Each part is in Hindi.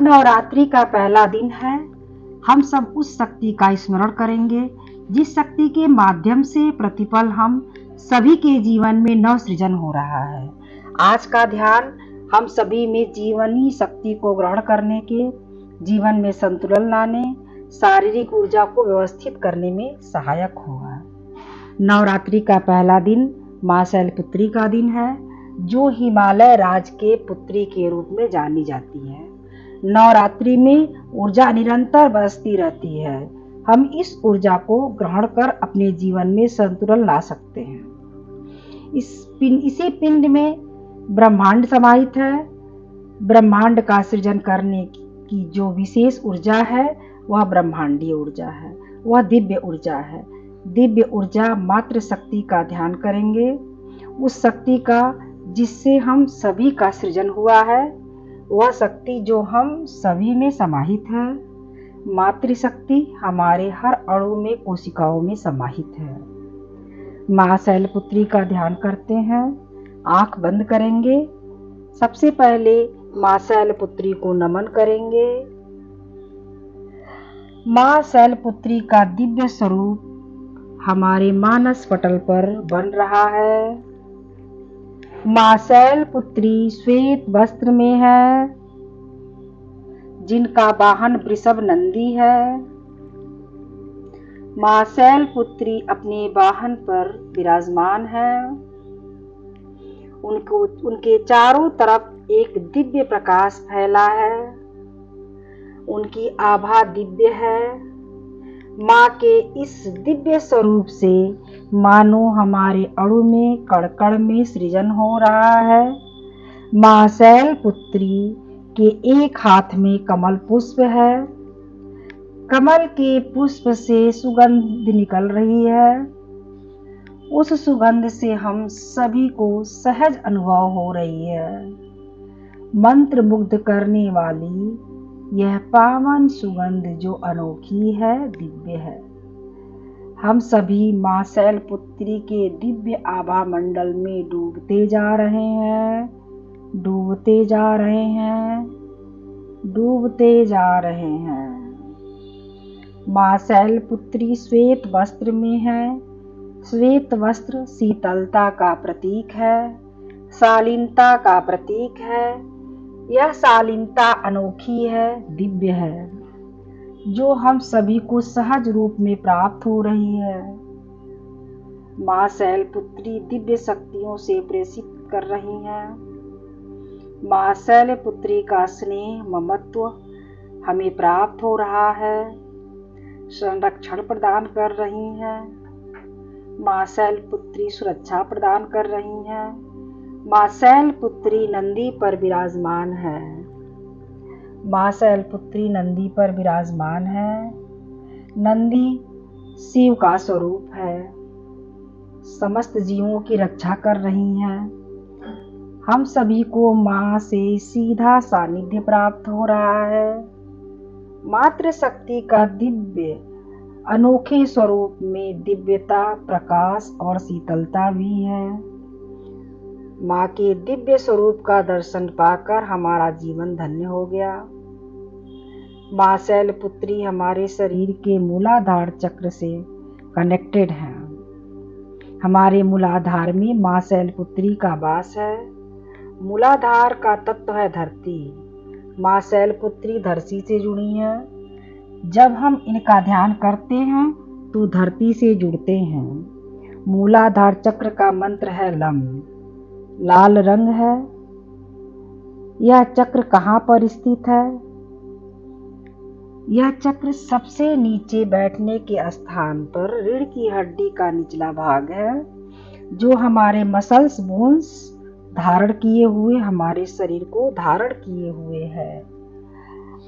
नवरात्रि का पहला दिन है। हम सब उस शक्ति का स्मरण करेंगे जिस शक्ति के माध्यम से प्रतिपल हम सभी के जीवन में नव सृजन हो रहा है। आज का ध्यान हम सभी में जीवनी शक्ति को ग्रहण करने के, जीवन में संतुलन लाने, शारीरिक ऊर्जा को व्यवस्थित करने में सहायक होगा। नवरात्रि का पहला दिन मां शैलपुत्री का दिन है, जो हिमालय राज के पुत्री के रूप में जानी जाती है। नवरात्रि में ऊर्जा निरंतर बरसती रहती है। हम इस ऊर्जा को ग्रहण कर अपने जीवन में संतुलन ला सकते हैं। इसी पिंड में ब्रह्मांड समाहित है। ब्रह्मांड का सृजन करने की जो विशेष ऊर्जा है वह ब्रह्मांडीय ऊर्जा है, वह दिव्य ऊर्जा है। दिव्य ऊर्जा मात्र शक्ति का ध्यान करेंगे, उस शक्ति का जिससे हम सभी का सृजन हुआ है, वह शक्ति जो हम सभी में समाहित है। मातृशक्ति हमारे हर अणु में, कोशिकाओं में समाहित है। मां शैलपुत्री का ध्यान करते हैं। आंख बंद करेंगे। सबसे पहले मां शैलपुत्री को नमन करेंगे। मां शैलपुत्री का दिव्य स्वरूप हमारे मानस पटल पर बन रहा है। मां शैलपुत्री श्वेत वस्त्र में है, जिनका वाहन वृषभ नंदी है। मां शैलपुत्री अपने वाहन पर विराजमान है। उनके चारों तरफ एक दिव्य प्रकाश फैला है। उनकी आभा दिव्य है। मां के इस दिव्य स्वरूप से मानो हमारे अणु में, कण कण में सृजन हो रहा है। मां शैलपुत्री के एक हाथ में कमल पुष्प है। कमल के पुष्प से सुगंध निकल रही है। उस सुगंध से हम सभी को सहज अनुभव हो रही है। मंत्र मुग्ध करने वाली यह पावन सुगंध जो अनोखी है, दिव्य है। हम सभी मां शैलपुत्री के दिव्य आभा मंडल में डूबते जा रहे हैं, डूबते जा रहे हैं, डूबते जा रहे हैं। मां शैलपुत्री श्वेत वस्त्र में है। श्वेत वस्त्र शीतलता का प्रतीक है, शालीनता का प्रतीक है। यह शालीनता अनोखी है, दिव्य है, जो हम सभी को सहज रूप में प्राप्त हो रही है। मां शैलपुत्री दिव्य शक्तियों से प्रेषित कर रही हैं। मां शैलपुत्री का स्नेह, ममत्व हमें प्राप्त हो रहा है, संरक्षण प्रदान कर रही हैं। मां शैलपुत्री सुरक्षा प्रदान कर रही हैं। मां शैलपुत्री नंदी पर विराजमान है। मां शैलपुत्री नंदी पर विराजमान है। नंदी शिव का स्वरूप है, समस्त जीवों की रक्षा कर रही हैं। हम सभी को मां से सीधा सानिध्य प्राप्त हो रहा है। मातृ शक्ति का दिव्य अनोखे स्वरूप में दिव्यता, प्रकाश और शीतलता भी है। मां के दिव्य स्वरूप का दर्शन पाकर हमारा जीवन धन्य हो गया। मां शैलपुत्री हमारे शरीर के मूलाधार चक्र से कनेक्टेड है। हमारे मूलाधार में मां शैलपुत्री का वास है। मूलाधार का तत्व है धरती। मां शैलपुत्री धरती से जुड़ी है। जब हम इनका ध्यान करते हैं तो धरती से जुड़ते हैं। मूलाधार चक्र का मंत्र है लम, लाल रंग है। यह चक्र कहाँ पर स्थित है? यह चक्र सबसे नीचे बैठने के स्थान पर रीढ़ की हड्डी का निचला भाग है, जो हमारे मसल्स, बोन्स धारण किए हुए, हमारे शरीर को धारण किए हुए है।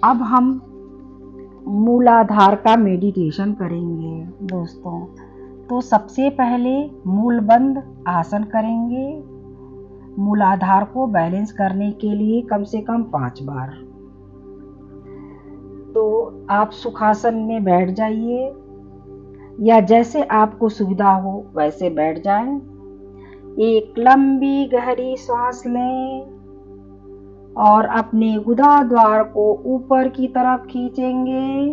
अब हम मूलाधार का मेडिटेशन करेंगे दोस्तों। तो सबसे पहले मूलबंध आसन करेंगे। मूलाधार को बैलेंस करने के लिए कम से कम 5 बार। तो आप सुखासन में बैठ जाइए या जैसे आपको सुविधा हो वैसे बैठ जाएं। एक लंबी गहरी सांस लें और अपने गुदा द्वार को ऊपर की तरफ खींचेंगे।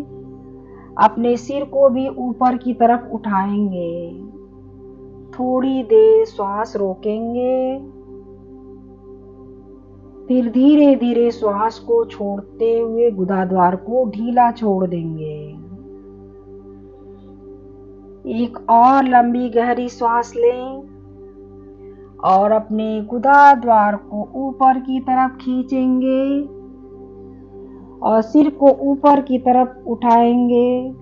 अपने सिर को भी ऊपर की तरफ उठाएंगे। थोड़ी देर श्वास रोकेंगे, फिर धीरे धीरे श्वास को छोड़ते हुए गुदा द्वार को ढीला छोड़ देंगे। एक और लंबी गहरी श्वास लें और अपने गुदा द्वार को ऊपर की तरफ खींचेंगे और सिर को ऊपर की तरफ उठाएंगे।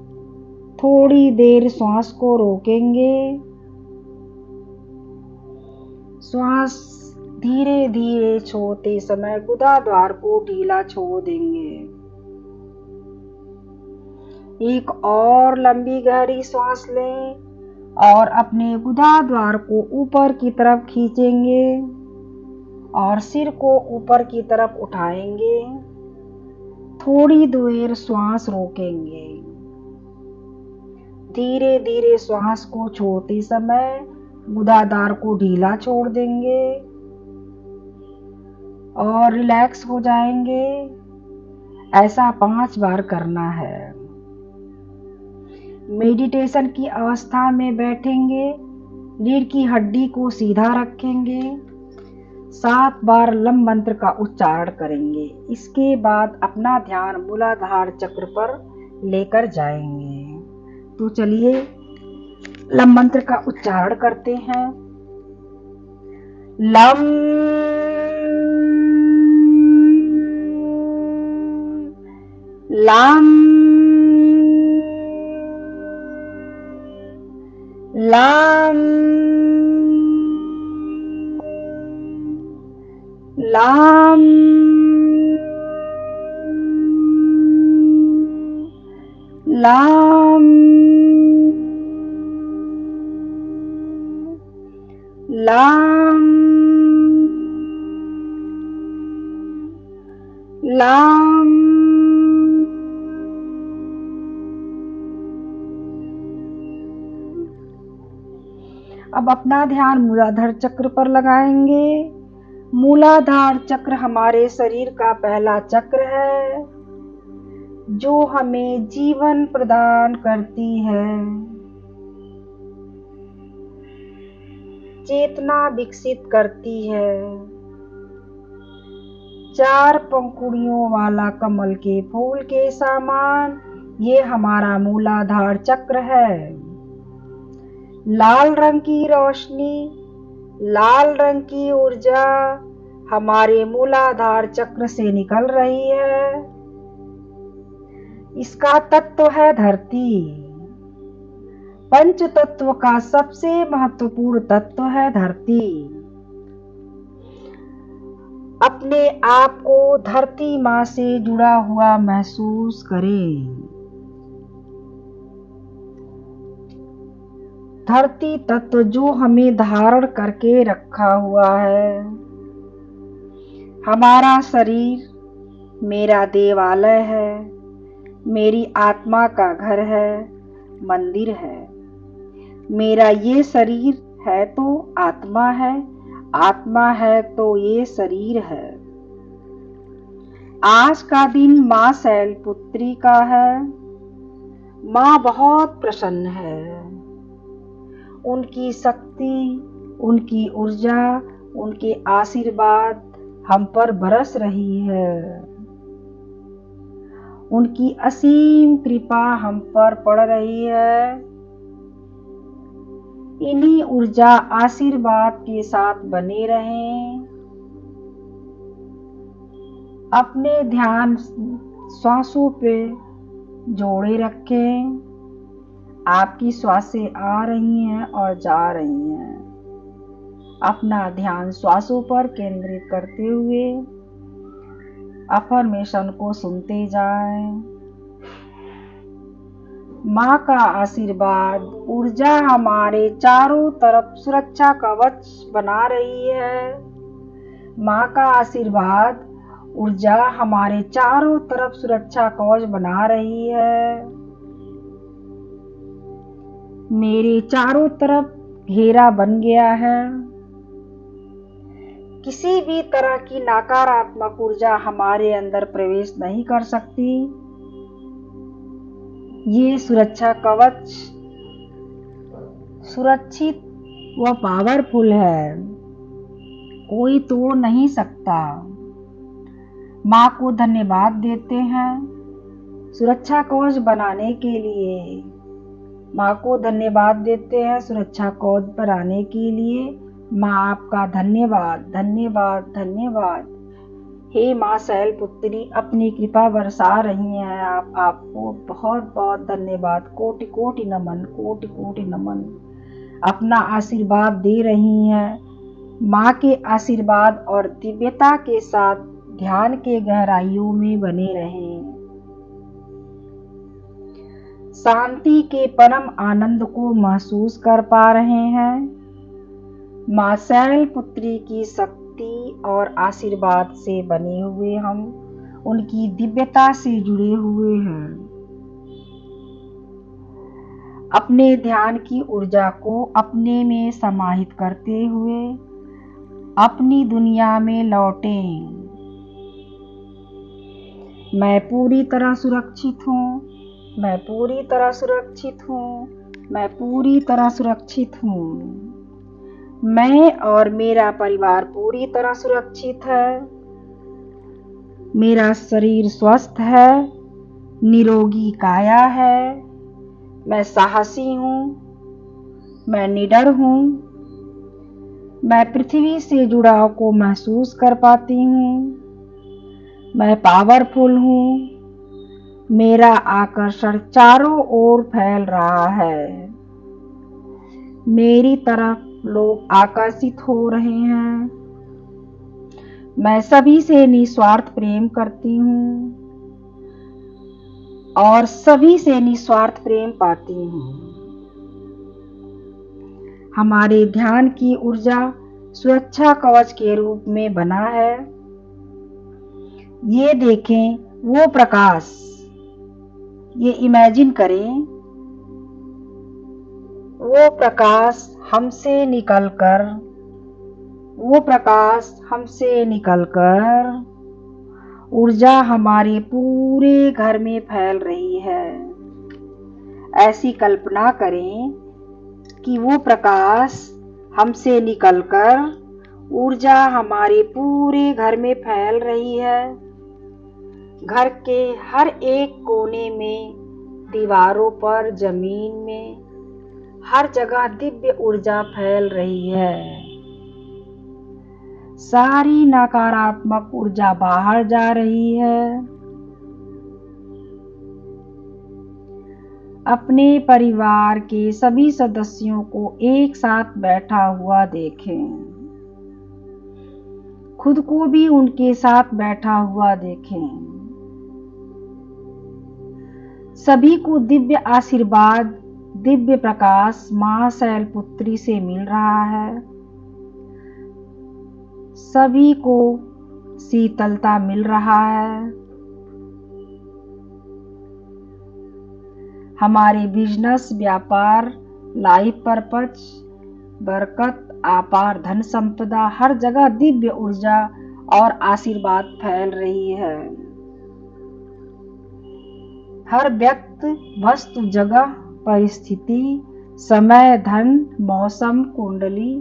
थोड़ी देर श्वास को रोकेंगे। श्वास धीरे धीरे छोड़ते समय गुदा द्वार को ढीला छोड़ देंगे। एक और लंबी गहरी श्वास लें और अपने गुदा द्वार को ऊपर की तरफ खींचेंगे और सिर को ऊपर की तरफ उठाएंगे। थोड़ी देर श्वास रोकेंगे। धीरे धीरे श्वास को छोड़ते समय गुदा द्वार को ढीला छोड़ देंगे और रिलैक्स हो जाएंगे। ऐसा 5 बार करना है। मेडिटेशन की अवस्था में बैठेंगे, रीढ़ की हड्डी को सीधा रखेंगे, 7 बार लम मंत्र का उच्चारण करेंगे। इसके बाद अपना ध्यान मूलाधार चक्र पर लेकर जाएंगे। तो चलिए लम मंत्र का उच्चारण करते हैं। Lump lump lump lump lump lump lump. अब अपना ध्यान मूलाधार चक्र पर लगाएंगे। मूलाधार चक्र हमारे शरीर का पहला चक्र है जो हमें जीवन प्रदान करती है, चेतना विकसित करती है। 4 पंखुड़ियों वाला कमल के फूल के समान ये हमारा मूलाधार चक्र है। लाल रंग की रोशनी, लाल रंग की ऊर्जा हमारे मूलाधार चक्र से निकल रही है। इसका तत्व है धरती। पंच तत्व का सबसे महत्वपूर्ण तत्व है धरती। अपने आप को धरती माँ से जुड़ा हुआ महसूस करें। धरती तत्व जो हमें धारण करके रखा हुआ है। हमारा शरीर मेरा देवालय है, मेरी आत्मा का घर है, मंदिर है। मेरा ये शरीर है तो आत्मा है, आत्मा है तो ये शरीर है। आज का दिन माँ शैलपुत्री का है। माँ बहुत प्रसन्न है। उनकी शक्ति, उनकी ऊर्जा, उनके आशीर्वाद हम पर बरस रही है। उनकी असीम कृपा हम पर पड़ रही है। इन्हीं ऊर्जा आशीर्वाद के साथ बने रहें। अपने ध्यान श्वासों पे जोड़े रखें। आपकी श्वासें आ रही हैं और जा रही हैं। अपना ध्यान श्वासों पर केंद्रित करते हुए अफर्मेशन को सुनते जाएं। माँ का आशीर्वाद ऊर्जा हमारे चारों तरफ सुरक्षा कवच बना रही है। माँ का आशीर्वाद ऊर्जा हमारे चारों तरफ सुरक्षा कवच बना रही है। मेरे चारों तरफ घेरा बन गया है। किसी भी तरह की नकारात्मक ऊर्जा हमारे अंदर प्रवेश नहीं कर सकती। ये सुरक्षा कवच सुरक्षित व पावरफुल है, कोई तोड़ नहीं सकता। माँ को धन्यवाद देते हैं सुरक्षा कवच बनाने के लिए। माँ को धन्यवाद देते हैं सुरक्षा कवच बनाने के लिए। माँ आपका धन्यवाद धन्यवाद धन्यवाद। हे माँ शैलपुत्री, अपनी कृपा बरसा रही हैं आप, आपको बहुत बहुत धन्यवाद। कोटि कोटि नमन, कोटि कोटि नमन। अपना आशीर्वाद दे रही हैं। माँ के आशीर्वाद और दिव्यता के साथ ध्यान के गहराइयों में बने रहें। शांति के परम आनंद को महसूस कर पा रहे हैं। माँ शैलपुत्री की शक्ति और आशीर्वाद से बने हुए हम उनकी दिव्यता से जुड़े हुए हैं। अपने ध्यान की ऊर्जा को अपने में समाहित करते हुए अपनी दुनिया में लौटें। मैं पूरी तरह सुरक्षित हूँ, मैं पूरी तरह सुरक्षित हूँ, मैं पूरी तरह सुरक्षित हूँ। मैं और मेरा परिवार पूरी तरह सुरक्षित है। मेरा शरीर स्वस्थ है, निरोगी काया है। मैं साहसी हूँ, मैं निडर हूँ। मैं पृथ्वी से जुड़ाव को महसूस कर पाती हूँ। मैं पावरफुल हूँ। मेरा आकर्षण चारों ओर फैल रहा है। मेरी तरफ लोग आकर्षित हो रहे हैं। मैं सभी से निस्वार्थ प्रेम करती हूँ और सभी से निस्वार्थ प्रेम पाती हूँ। हमारे ध्यान की ऊर्जा सुरक्षा कवच के रूप में बना है। ये देखें वो प्रकाश, ये इमेजिन करें वो प्रकाश हमसे निकलकर ऊर्जा हमारे पूरे घर में फैल रही है। ऐसी कल्पना करें कि वो प्रकाश हमसे निकलकर ऊर्जा हमारे पूरे घर में फैल रही है। घर के हर एक कोने में, दीवारों पर, जमीन में, हर जगह दिव्य ऊर्जा फैल रही है। सारी नकारात्मक ऊर्जा बाहर जा रही है। अपने परिवार के सभी सदस्यों को एक साथ बैठा हुआ देखें। खुद को भी उनके साथ बैठा हुआ देखें। सभी को दिव्य आशीर्वाद, दिव्य प्रकाश माँ शैलपुत्री से मिल रहा है। सभी को शीतलता मिल रहा है। हमारे बिजनेस, व्यापार, लाइफ पर्पज, बरकत, अपार धन संपदा, हर जगह दिव्य ऊर्जा और आशीर्वाद फैल रही है। हर व्यक्ति, वस्तु, जगह, परिस्थिति, समय, धन, मौसम, कुंडली,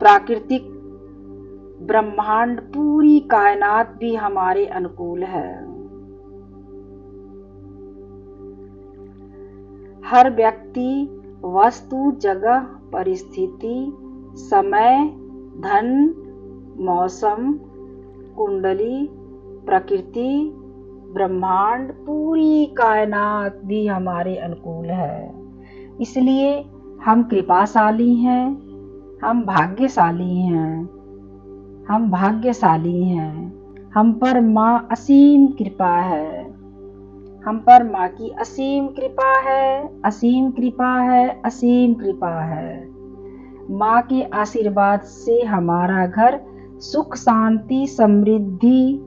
प्राकृतिक ब्रह्मांड, पूरी कायनात भी हमारे अनुकूल है। हर व्यक्ति, वस्तु, जगह, परिस्थिति, समय, धन, मौसम, कुंडली, प्रकृति, ब्रह्मांड, पूरी कायनात भी हमारे अनुकूल है। इसलिए हम कृपाशाली हैं, हम भाग्यशाली हैं, हम भाग्यशाली हैं। हम पर माँ असीम कृपा है। हम पर माँ की असीम कृपा है, असीम कृपा है, असीम कृपा है। माँ के आशीर्वाद से हमारा घर सुख, शांति, समृद्धि,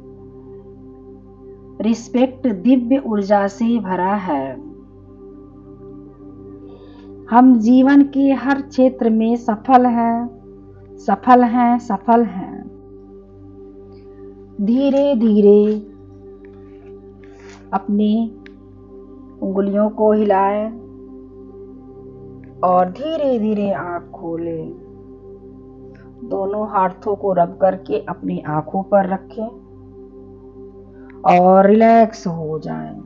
रिस्पेक्ट, दिव्य ऊर्जा से भरा है। हम जीवन के हर क्षेत्र में सफल हैं, सफल हैं, सफल हैं। धीरे धीरे अपनी उंगलियों को हिलाएं और धीरे धीरे आंख खोलें। दोनों हाथों को रब करके अपनी आंखों पर रखें और रिलैक्स हो जाएं।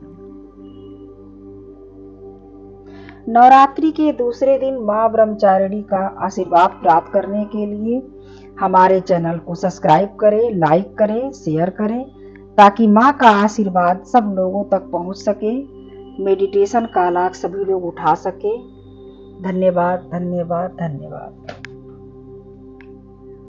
नवरात्रि के दूसरे दिन मां ब्रह्मचारिणी का आशीर्वाद प्राप्त करने के लिए हमारे चैनल को सब्सक्राइब करें, लाइक करें, शेयर करें, ताकि मां का आशीर्वाद सब लोगों तक पहुंच सके, मेडिटेशन का लाभ सभी लोग उठा सके। धन्यवाद, धन्यवाद, धन्यवाद।